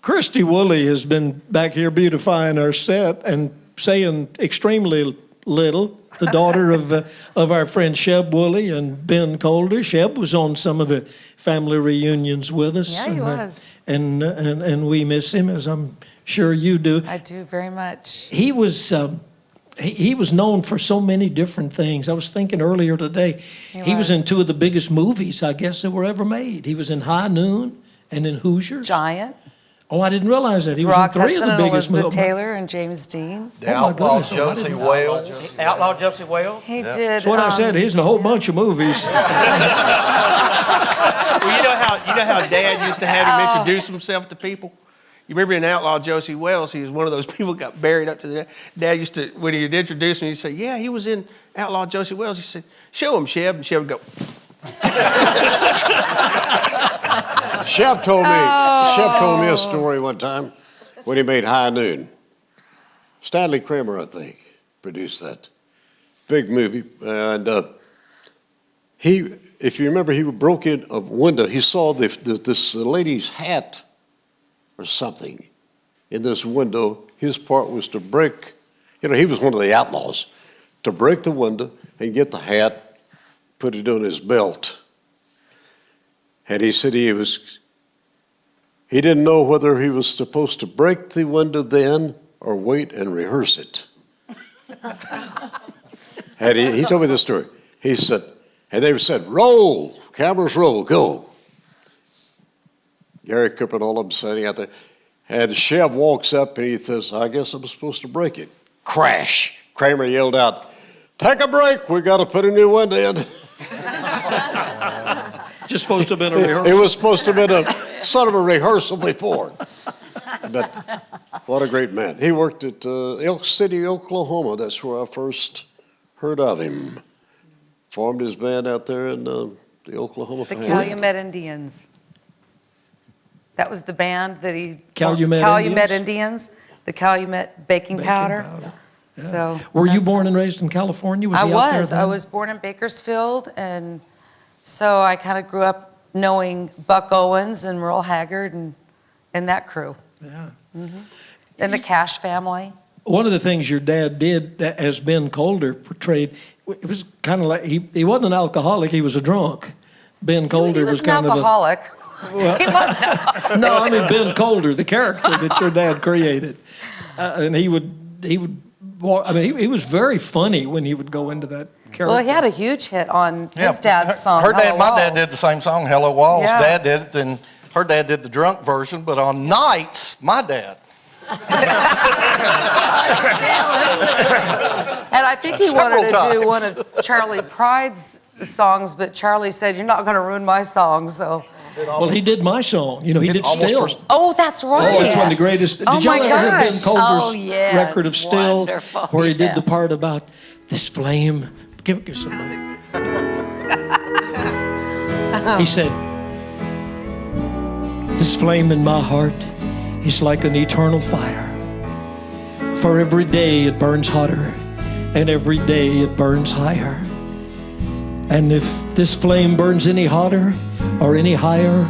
Crystie Wooley has been back here beautifying our set and saying extremely little. The daughter of our friend Sheb Wooley and Ben Colder. Sheb was on some of the family reunions with us. Yeah, he was. And we miss him, as I'm sure you do. I do very much. He was he was known for so many different things. I was thinking earlier today, he was in two of the biggest movies, I guess, that were ever made. He was in High Noon and in Hoosiers. Giant. Oh, I didn't realize that. He was Rock in three Hudson of the and biggest Elizabeth movies. Taylor and James Dean. The Outlaw Josie Wales. Outlaw Josie Wales. He did. That's what I said. He's in a whole bunch of movies. Well, you know how Dad used to have him introduce himself to people? You remember in Outlaw Josie Wales, he was one of those people got buried up to the Dad used to, when he'd introduce him, he'd say, yeah, he was in Outlaw Josie Wales. He said, show him, Sheb. And Sheb would go. Sheb told me a story one time when he made High Noon. Stanley Kramer, I think, produced that big movie. And if you remember, he broke in a window. He saw this lady's hat or something in this window. His part was to break, he was one of the outlaws, to break the window and get the hat, put it on his belt. And he said he didn't know whether he was supposed to break the window then or wait and rehearse it. And he told me this story. He said, and they said, roll, cameras roll, go. Gary Cooper and all of them standing out there. And Sheb walks up and he says, I guess I'm supposed to break it. Crash. Kramer yelled out, take a break, we got to put a new window in. Just supposed to have been a rehearsal. It was supposed to have been a sort of a rehearsal before. But what a great man. He worked at Elk City, Oklahoma. That's where I first heard of him. Formed his band out there in the Oklahoma. The Calumet Indians. That was the band that he... Calumet Indians. The Calumet baking powder. Yeah. So were you born and raised in California? I was born in Bakersfield, and so I kind of grew up knowing Buck Owens and Merle Haggard and that crew. Yeah. Mm-hmm. And the Cash family. One of the things your dad did, as Ben Colder portrayed, it was kind of like he wasn't an alcoholic, he was a drunk. Ben Colder was kind of an alcoholic. Well, he wasn't an alcoholic. No, I mean Ben Colder, the character that your dad created. And he would walk, I mean, he was very funny when he would go into that character. Well, he had a huge hit on his dad's song. My dad did the same song, Hello Walls. Yeah. Dad did it, then her dad did the drunk version, but on nights, my dad. And I think he wanted to do one of Charlie Pride's songs, but Charlie said, you're not going to ruin my song, so... Well, he did my song. You know, he did Still. Oh, that's right. Oh, it's one of the greatest. Did y'all ever hear Ben Colder's record of Still? Wonderful. Where he did the part about this flame. Give somebody. He said, this flame in my heart is like an eternal fire. For every day it burns hotter, and every day it burns higher. And if this flame burns any hotter or any higher,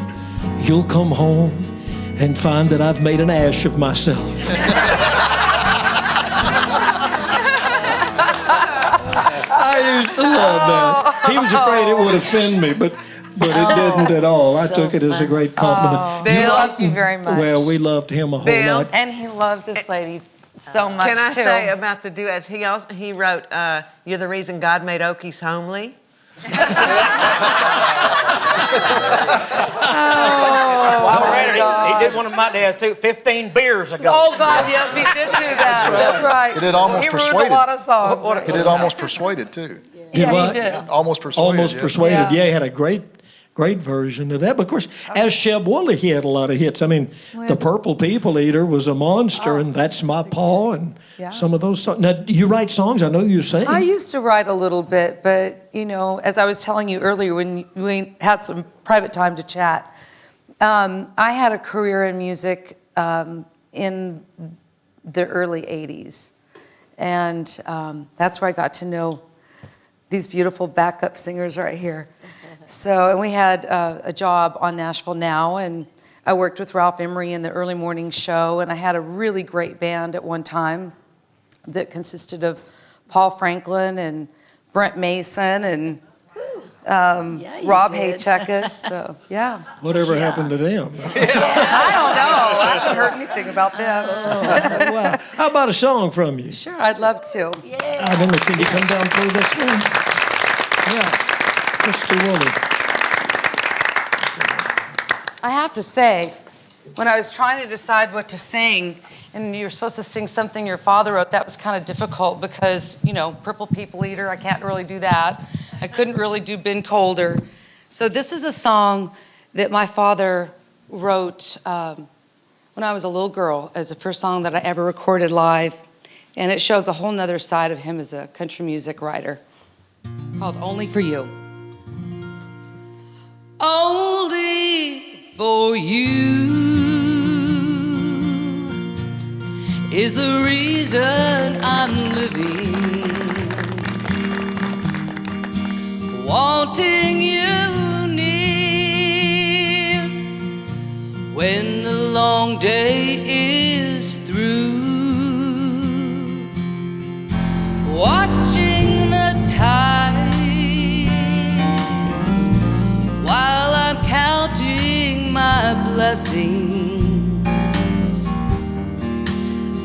you'll come home and find that I've made an ash of myself. I used to love that. He was afraid it would offend me, but it didn't at all. I took it as a great compliment. He loved you very much. Well, we loved him a whole lot. And he loved this lady so much, Can I too. say about the duets? He wrote, You're the Reason God Made Okies Homely. While we're at it, he did one of my dad's too, 15 beers ago. Oh, God, yes, he did do that. That's right. He did Almost He ruined Persuaded. a lot of songs. He did Almost Persuaded, too. Yeah, he did. Almost Persuaded. Almost yeah. Persuaded. Yeah. Yeah, he had a great version of that. But of course, as Sheb Wooley, he had a lot of hits. I mean, The Purple People Eater was a monster, and That's My Paw, and some of those songs. Now, you write songs. I know you sing. I used to write a little bit, but, you know, as I was telling you earlier when we had some private time to chat, I had a career in music in the early 80s. And that's where I got to know these beautiful backup singers right here. So, and we had a job on Nashville Now, and I worked with Ralph Emery in the early morning show, and I had a really great band at one time that consisted of Paul Franklin and Brent Mason and Rob Haychekas. So, yeah. Whatever happened to them? I don't know. I haven't heard anything about them. Oh, wow. How about a song from you? Sure, I'd love to. Can you come down through this one? Yeah. Sheb Wooley. I have to say, when I was trying to decide what to sing, and you're supposed to sing something your father wrote, that was kind of difficult because, Purple People Eater, I can't really do that. I couldn't really do Been Colder. So this is a song that my father wrote when I was a little girl as the first song that I ever recorded live. And it shows a whole nother side of him as a country music writer. It's called Only for You. Only for you is the reason I'm living, wanting you near when the long day is through, watching the tides while I'm counting my blessings,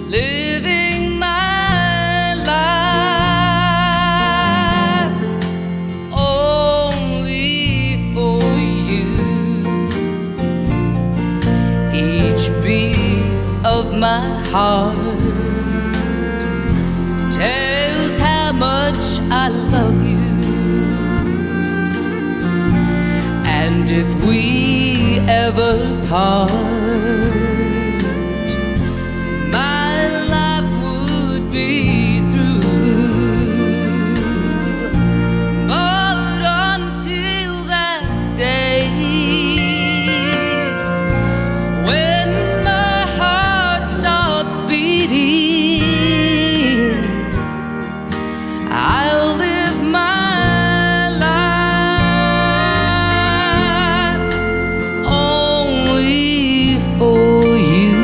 living my life only for you. Each beat of my heart tells how much I love you. And if we ever part, my life would be through. But until that day, when my heart stops beating, I'll live my life only for you.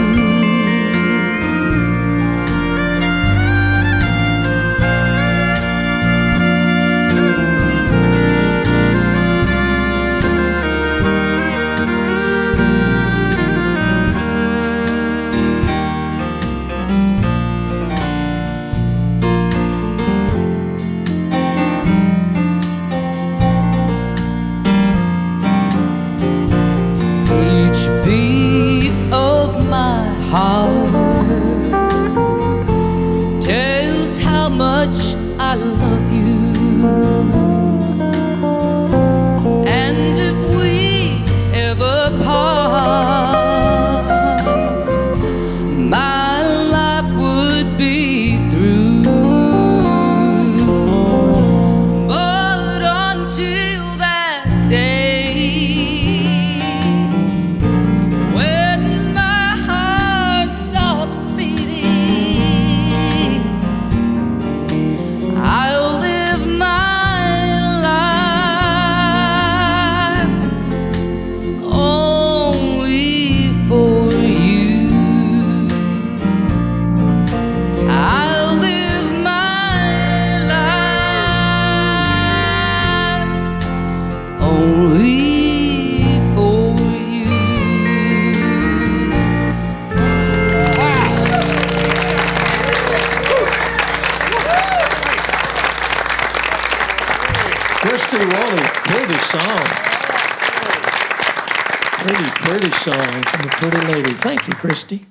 Each beat of my heart tells how much I love you. And if we ever part, my life would be through. But until that day, when my heart stops beating, I'll live my life only for you. I'll live my life only for you. Crystie Wooley, pretty song. Pretty song from a pretty lady. Thank you, Christy.